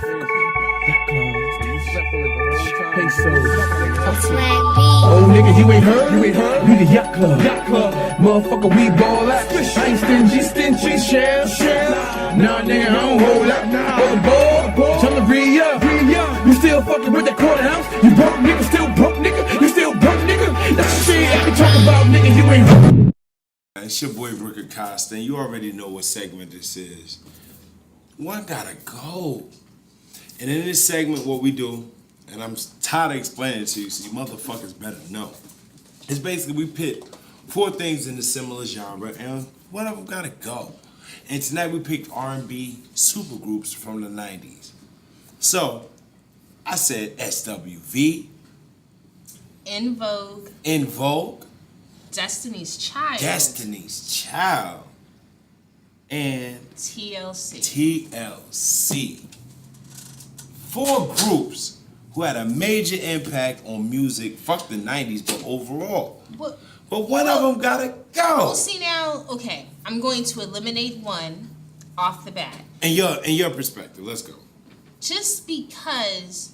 Oh nigga, you ain't heard? We the yacht club. Motherfucker, we ball out. I ain't stingy, share. Nah, nigga, I don't hold out. Hold the ball, tell me re-up. You still fucking with that quarter house? You broke nigga, still broke nigga. You still broke nigga. That's the shit I be talking about, nigga, you ain't heard. It's your boy Ricker Costa, and you already know what segment this is. One gotta go. And in this segment, what we do, and I'm tired of explaining it to you, so you motherfuckers better know. It's basically we pick 4 things in a similar genre, and one of them gotta go. And tonight we picked R&B supergroups from the 90s. So, I said SWV. ENVOGUE. Destiny's Child. And TLC. 4 groups who had a major impact on music, fuck the 90s, but overall. But one of them gotta go. Well, see now, okay, I'm going to eliminate one off the bat. In your perspective, let's go. Just because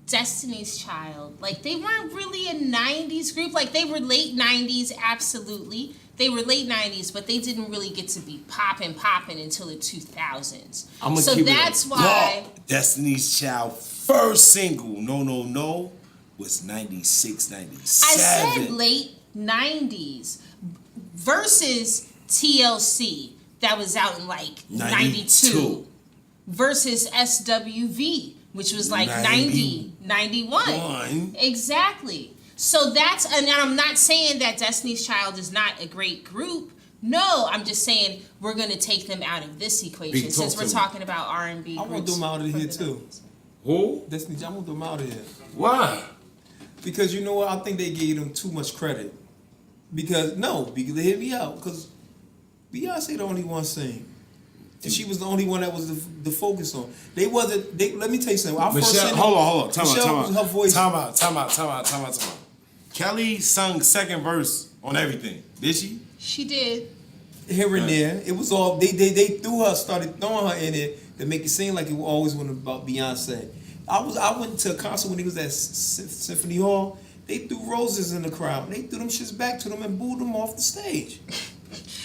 Destiny's Child, like, they weren't really a 90s group. Like, they were late 90s, absolutely. They were late 90s, but they didn't really get to be popping until the 2000s. So that's why Destiny's Child first single, No, was 96, 97. I said late 90s versus TLC that was out in like 92 versus SWV, which was like 91. Exactly. So that's, and I'm not saying that Destiny's Child is not a great group. No, I'm just saying we're going to take them out of this equation since we're talking about R&B groups. I want to do them out of here too. Who? Destiny's Child, I want them out of here. Why? Because you know what? I think they gave them too much credit. Because they hit me out. Because Beyonce the only one sing. And she was the only one that was the focus on. They wasn't. Let me tell you something. Hold on. Time out. Kelly sung second verse on everything. Did she? She did. Here and there, it was all they started throwing her in it to make it seem like it always went about Beyonce. I went to a concert when he was at Symphony Hall. They threw roses in the crowd. They threw them shits back to them and booed them off the stage.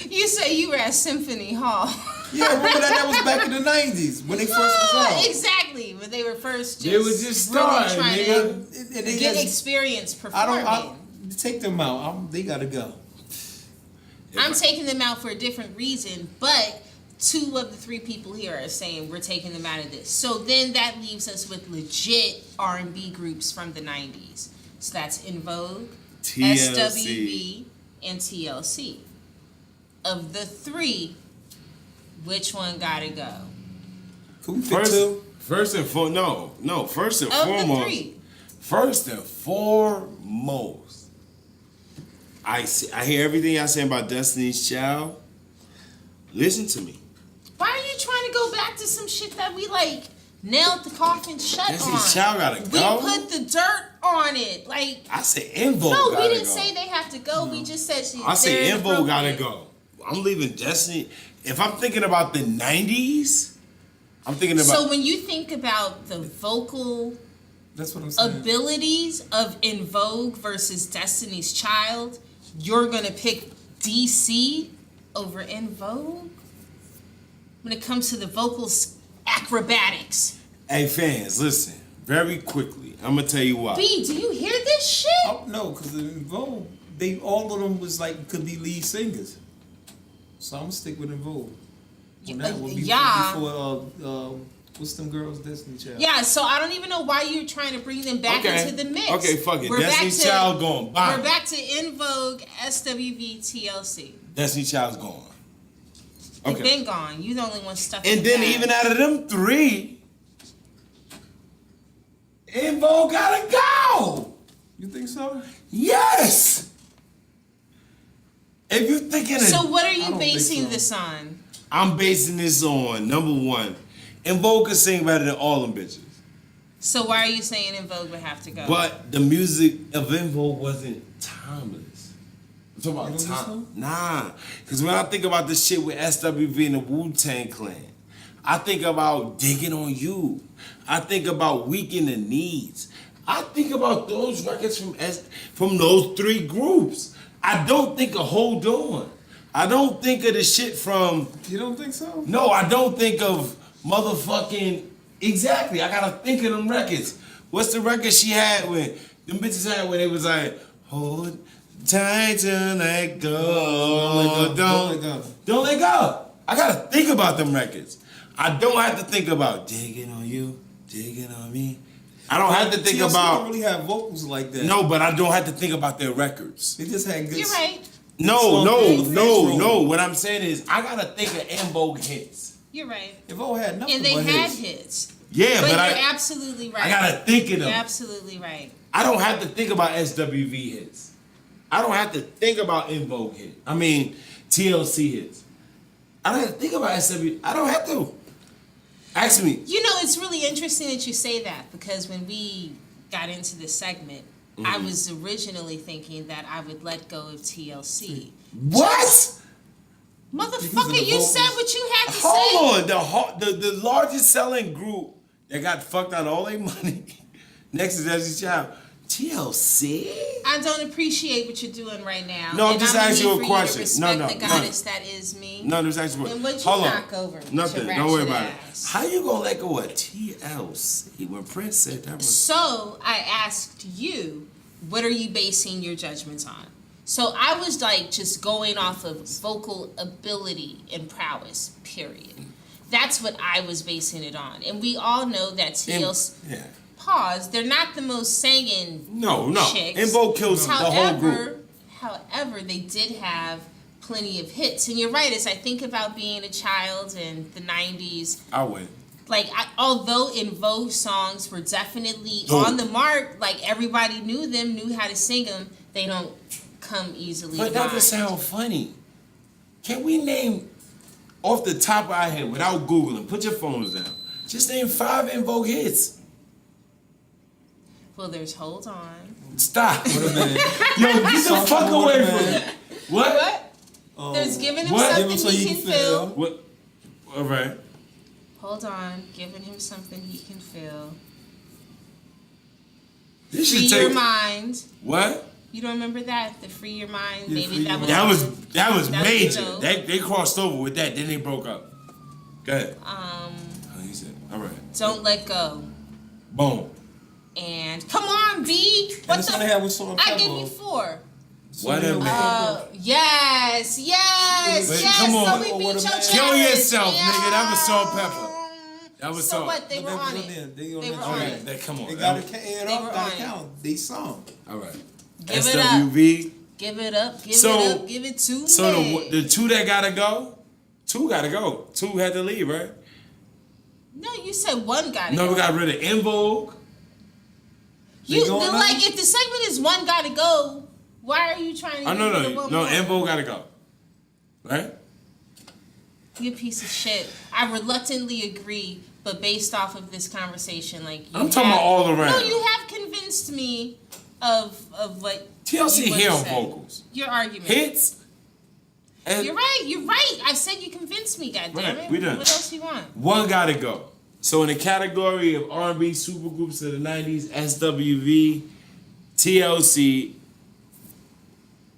You say you were at Symphony Hall. Yeah, remember that was back in the 90s when they first was out. Exactly, when they were first they was just starting, really trying to get experience performing. Take them out. They gotta go. I'm taking them out for a different reason, but 2 of the 3 people here are saying we're taking them out of this. So then that leaves us with legit R&B groups from the 90s. So that's ENVOGUE, SWV, and TLC. Of the 3, which one gotta go? First and foremost, I hear everything y'all saying about Destiny's Child. Listen to me. Why are you trying to go back to some shit that we like nailed the coffin shut Destiny's Child gotta go. We put the dirt on it. Like, I say ENVOGUE. No, we didn't say they have to go. We just said I say ENVOGUE gotta go. I'm leaving Destiny. If I'm thinking about the 90s, I'm thinking about. So when you think about the vocal abilities of ENVOGUE versus Destiny's Child, you're gonna pick DC over ENVOGUE when it comes to the vocals acrobatics. Hey fans, listen very quickly. I'm gonna tell you why. B, do you hear this shit? Oh, no, because ENVOGUE, all of them was like could be lead singers. So I'm gonna stick with ENVOGUE. Before what's them girls, Destiny Child? Yeah, so I don't even know why you're trying to bring them back into the mix. Okay, fuck it. Destiny Child gone. Bye. We're back to ENVOGUE, SWV, TLC. Destiny Child's gone. Okay. They've been gone. You the only one stuck. And then even out of them 3, ENVOGUE gotta go. You think so? Yes. If you're thinking so what are you basing this on? I'm basing this on, number 1, ENVOGUE can sing better than all them bitches. So why are you saying ENVOGUE would have to go? But the music of ENVOGUE wasn't timeless. I'm talking about time. Nah. Because when I think about this shit with SWV and the Wu-Tang Clan, I think about Digging on You. I think about Weak in the Knees. I think about those records from those three groups. I don't think of Hold On. I don't think of the shit from... You don't think so? No, I don't think of motherfucking... Exactly, I gotta think of them records. What's the record she had when... Them bitches had when it was like... Hold tight to let go. Don't let go. I gotta think about them records. I don't have to think about Digging on You, Digging on Me. I don't have to think TLC about... don't really have vocals like that. No, but I don't have to think about their records. They just had good... You're right. No. What I'm saying is, I gotta think of ENVOGUE hits. You're right. ENVOGUE had nothing And they but had hits. hits. Yeah, but you're I absolutely right. I gotta think of them. You're absolutely right. I don't have to think about SWV hits. I don't have to think about ENVOGUE hits. I mean, TLC hits. I don't have to think about SWV. I don't have to. Ask me. You know, it's really interesting that you say that because when we got into this segment, I was originally thinking that I would let go of TLC. What? Motherfucker, you said what you had to say. Hold on. The largest selling group that got fucked out of all their money next to Destiny's Child. TLC? I don't appreciate what you're doing right now. No, I'm and just I'm asking you a need for question. You to respect No, the goddess that is me. No, just asking you a And question. would you Hold knock on. over with Nothing. your Don't worry ratchet about ass? it. How you gonna let go of TLC when Prince said that was... So I asked you, what are you basing your judgments on? So I was like just going off of vocal ability and prowess, period. That's what I was basing it on. And we all know that TLC... Yeah. Pause. They're not the most singing chicks. ENVOGUE kills the whole group. However, they did have plenty of hits. And you're right, as I think about being a child in the 90s... I win. Like, although ENVOGUE songs were definitely Dope. on the mark, like everybody knew them, knew how to sing them, they don't come easily But by. that would sound funny. Can we name, off the top of our head, without Googling, put your phones down, just name 5 ENVOGUE hits. Well, there's Hold On. Stop. Yo, get the fuck away from me. What? There's Giving Him What? Something Give Him So He He Can Can Feel. Feel. What? All right. Hold On. Giving Him Something He Can Feel. This Free should Your take... Mind. What? You don't remember that? The Free Your Mind? Yeah, Maybe Free that Your was... Mind. That was That was major. dope. They crossed over with that, then they broke up. Go ahead. Um, Oh, he said, all right. Don't Let Go. Boom. And come on, B. And What this the? one they had with Salt and I Pepper. give you 4. Whatever. Yes. Wait, come on. So we beat your Kill challenge. Kill yourself, nigga. That was Salt and Pepper. That was So salt. what? They But were on they it. They They were on on it. it. They, come on. They got All to They count. were Got on to it. count. They song. right. Give it SWV. Give it up. Give So- it up. Give it to So me. the 2 that gotta go, 2 gotta go. 2 had to leave, right? No, you said 1 got it. No, we got rid of ENVOGUE. You going then, on? like if the segment is 1 got to go. Why are you trying to? Oh, get rid of no. one No, more? ENVOGUE gotta go. Right? You a piece of shit. I reluctantly agree, but based off of this conversation, like you I'm talking about all around. No, you have convinced me of what TLC you here would've on said. vocals. Your argument. Hits. And You're right. You're right. I said you convinced me. Goddammit. Right, we done. What else you want? 1 gotta go. So in the category of R&B supergroups of the 90s, SWV, TLC,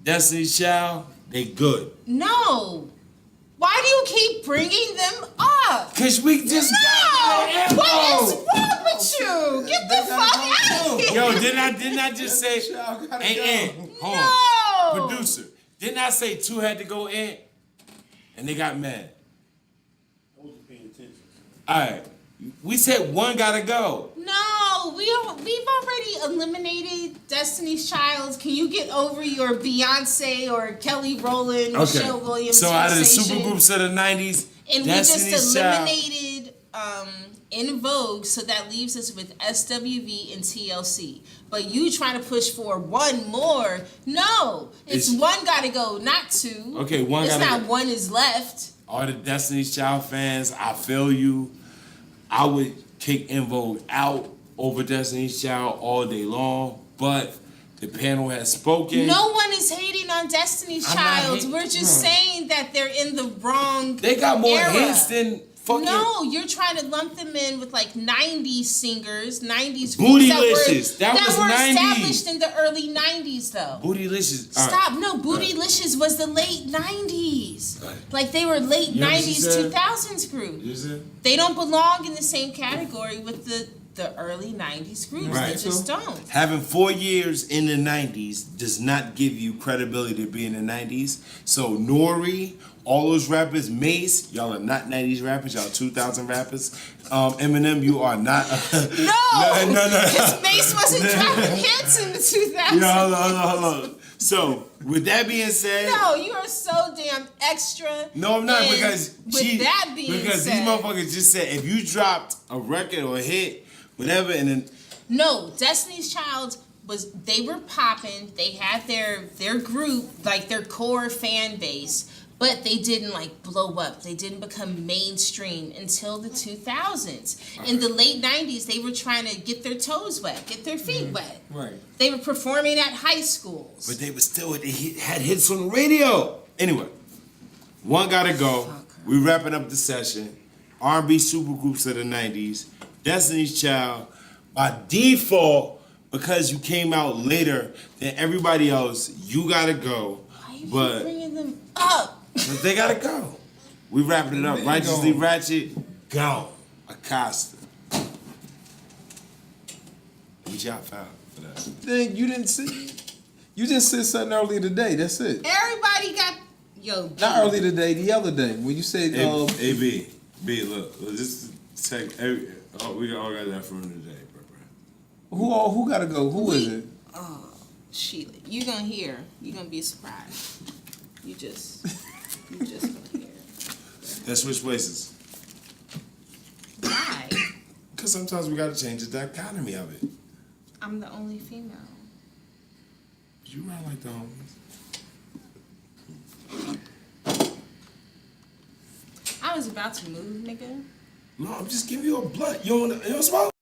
Destiny's Child, they good. No. Why do you keep bringing them up? Cause we just got No. the What is info. wrong with you? Get the fuck out of here. Yo, didn't I just say, Child gotta hey, go. hold on, No. producer, didn't I say 2 had to go in? And they got mad. I wasn't paying attention. All right, we said 1 gotta go. No, we've already eliminated Destiny's Child. Can you get over your Beyonce or Kelly Rowland, Michelle Williams? So out of the fixation? supergroups of the 90s, And we Destiny's just Child. eliminated ENVOGUE, so that leaves us with SWV and TLC. But you trying to push for 1 more? No, it's 1 got to go, not 2. Okay, 1 It's gotta not go. 1 is left. All the Destiny's Child fans, I feel you. I would kick ENVOGUE out over Destiny's Child all day long, but the panel has spoken. No one is hating on Destiny's I'm not Child. hating- We're just saying that they're in the wrong They got more era. hits than No, you're trying to lump them in with like 90s singers, 90s Bootylicious. that was were 90s. established in the early 90s though. Bootylicious. Stop. No, Bootylicious was the late 90s. Right. Like they were late You know what she 90s, said? 2000s group. You said? They don't belong in the same category with the early 90s groups. Right. They just don't. Having 4 years in the 90s does not give you credibility to be in the 90s. So Nori, all those rappers, Mace, y'all are not 90s rappers, y'all 2000 rappers. Eminem, you are not. No, no. Because Mace wasn't dropping hits in the 2000s. Hold on. So, with that being said. No, you are so damn extra. No, I'm not, And because these motherfuckers just said if you dropped a record or a hit, whatever, and then. No, Destiny's Child they were popping. They had their group, like their core fan base, but they didn't like blow up. They didn't become mainstream until the 2000s. In the late 90s, they were trying to get their toes wet, get their feet wet. Right. They were performing at high schools. But they had hits on the radio. Anyway, one gotta go. We wrapping up the session. R&B supergroups of the 90s. Destiny's Child. By default, because you came out later than everybody else, you gotta go. Why are you But bringing them up? they gotta go. We wrapping it up. They Righteously gone. Ratchet, gone. Acosta. What y'all found for that? Then you didn't see. You just said something earlier today. That's it. Everybody got Not earlier today. The other day when you said. B, look, just take we all got that from today, bro. Who gotta go? Who is it? Oh, Sheila, you gonna hear. You gonna be surprised. You just gonna hear. Let's switch places. Why? Because sometimes we gotta change the dichotomy of it. I'm the only female. You run like the homies. I was about to move, nigga. No, I'm just giving you a blunt. You don't smoke?